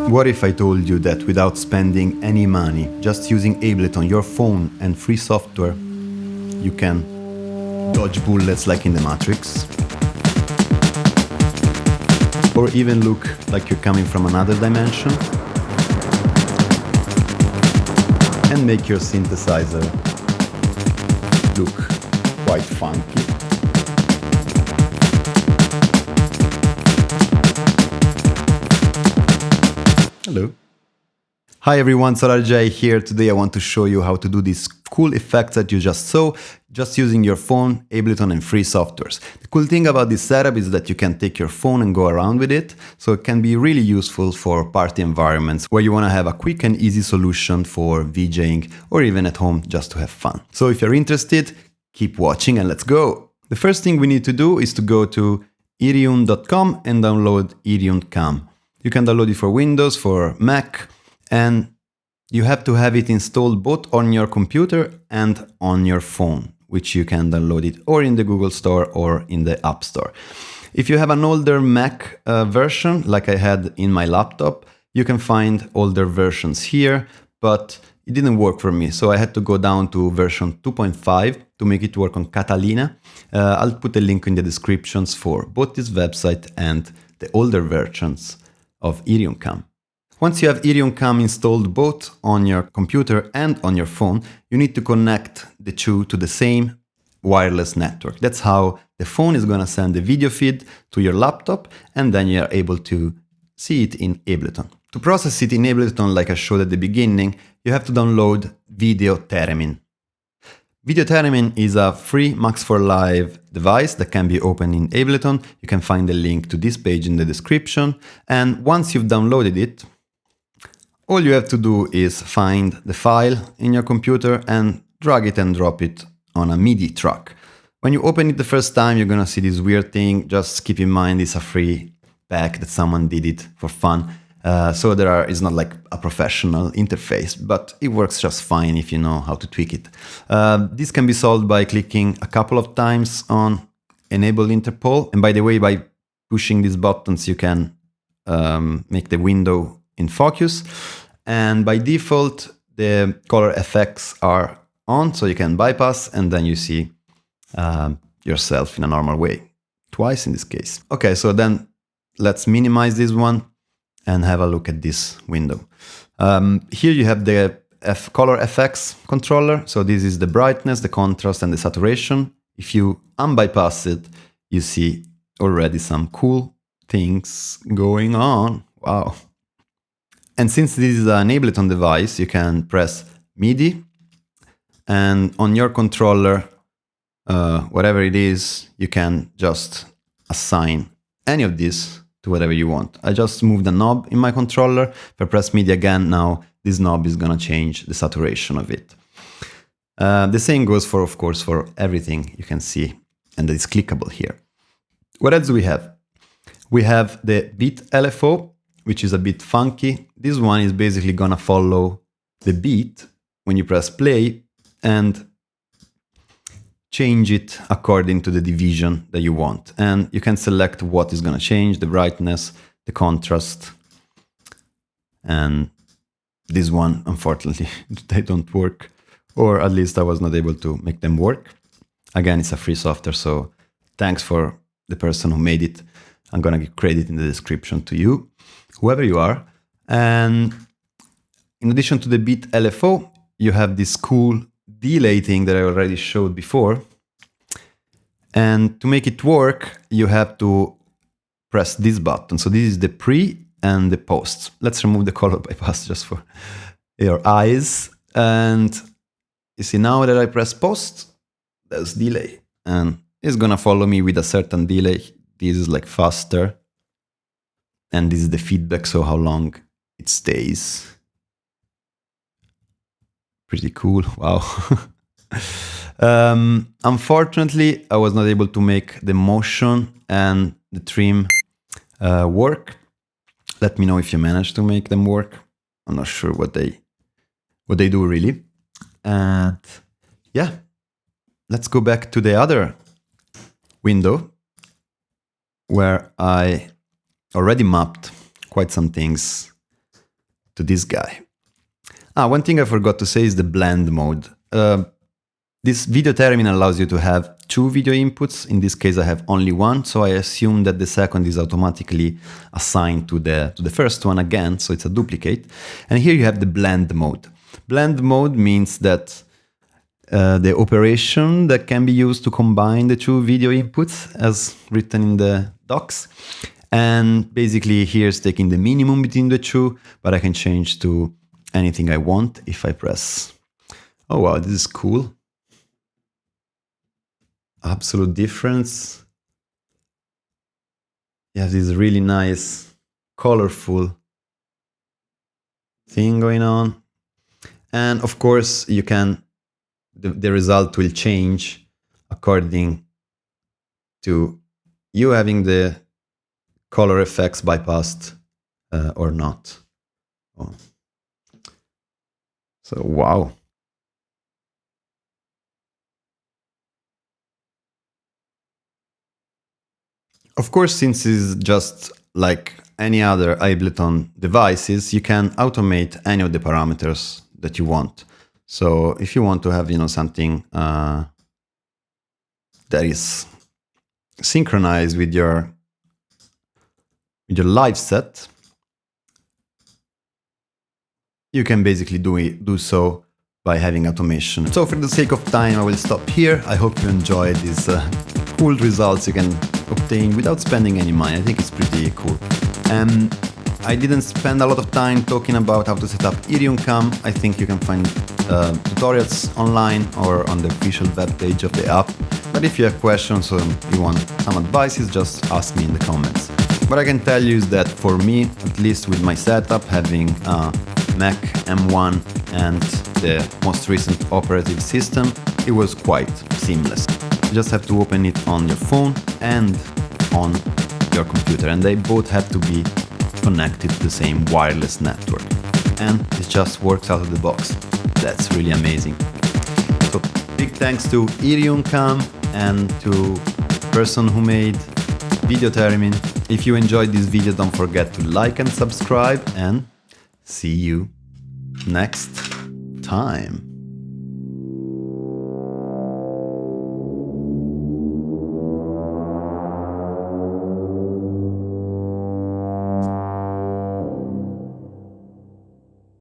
What if I told you that without spending any money, just using Ableton, your phone and free software, you can dodge bullets like in the Matrix? Or even look like you're coming from another dimension? And make your synthesizer look quite funky. Hello. Hi everyone, VJAY here. Today I want to show you how to do these cool effects that you just saw, just using your phone, Ableton and free softwares. The cool thing about this setup is that you can take your phone and go around with it, so it can be really useful for party environments where you want to have a quick and easy solution for VJing or even at home just to have fun. So if you're interested, keep watching and let's go. The first thing we need to do is to go to Iriun.com and download Iriun Cam. You can download it for Windows, for Mac, and you have to have it installed both on your computer and on your phone, which you can download it or in the Google Store or in the App Store. If you have an older Mac version, like I had in my laptop, you can find older versions here, but it didn't work for me, so I had to go down to version 2.5 to make it work on Catalina. I'll put a link in the descriptions for both this website and the older versions of Iriun Cam. Once you have Iriun Cam installed both on your computer and on your phone, you need to connect the two to the same wireless network. That's how the phone is going to send the video feed to your laptop, and then you are able to see it in Ableton. To process it in Ableton, like I showed at the beginning, you have to download videotheremin. Videotheremin is a free Max for Live device that can be opened in Ableton. You can find the link to this page in the description. And once you've downloaded it, all you have to do is find the file in your computer and drag it and drop it on a MIDI track. When you open it the first time, you're gonna see this weird thing. Just keep in mind it's a free pack that someone did it for fun. So it's not like a professional interface, but it works just fine if you know how to tweak it. This can be solved by clicking a couple of times on Enable Interpol. And by the way, by pushing these buttons, you can make the window in focus. And by default, the color effects are on, so you can bypass, and then you see yourself in a normal way, twice in this case. Okay, so then let's minimize this one and have a look at this window. Here you have the color effects controller. So this is the brightness, the contrast, and the saturation. If you unbypass it, you see already some cool things going on. Wow. And since this is an Ableton device, you can press MIDI, and on your controller, whatever it is, you can just assign any of these to whatever you want. I just moved the knob in my controller. If I press MIDI again, now this knob is gonna change the saturation of it. The same goes for, of course, for everything you can see, and it's clickable here. What else do we have? We have the beat LFO, which is a bit funky. This one is basically gonna follow the beat when you press play and change it according to the division that you want. And you can select what is going to change, the brightness, the contrast. And this one, unfortunately, they don't work, or at least I was not able to make them work. Again, it's a free software, so thanks for the person who made it. I'm going to give credit in the description to you, whoever you are. And in addition to the beat LFO, you have this cool delay thing that I already showed before. And to make it work, you have to press this button. So this is the pre and the post. Let's remove the color bypass just for your eyes. And you see now that I press post, there's delay. And it's gonna follow me with a certain delay. This is like faster. And this is the feedback, so how long it stays. Pretty cool, wow. Unfortunately, I was not able to make the motion and the trim work. Let me know if you managed to make them work. I'm not sure what they do really. And yeah, let's go back to the other window where I already mapped quite some things to this guy. One thing I forgot to say is the blend mode. This videotheremin allows you to have 2 video inputs. In this case, I have only one, so I assume that the second is automatically assigned to the first one again, so it's a duplicate. And here you have the blend mode. Blend mode means that the operation that can be used to combine the 2 video inputs as written in the docs. And basically here's taking the minimum between the 2, but I can change to anything I want if I press. Oh wow, this is cool. Absolute difference. You have this really nice, colorful thing going on. And of course, you can, the result will change according to you having the color effects bypassed or not. Oh. So, wow. Of course, since it's just like any other Ableton devices, you can automate any of the parameters that you want. So if you want to have, something that is synchronized with your live set, you can basically do so by having automation. So for the sake of time, I will stop here. I hope you enjoyed these cool results you can obtain without spending any money. I think it's pretty cool. I didn't spend a lot of time talking about how to set up Iriun Cam. I think you can find tutorials online or on the official web page of the app. But if you have questions or you want some advices, just ask me in the comments. What I can tell you is that for me, at least with my setup, having Mac M1 and the most recent operating system, it was quite seamless. You just have to open it on your phone and on your computer, and they both have to be connected to the same wireless network. And it just works out of the box. That's really amazing. So big thanks to Iriun Cam and to the person who made videotheremin. If you enjoyed this video, don't forget to like and subscribe, and see you next time.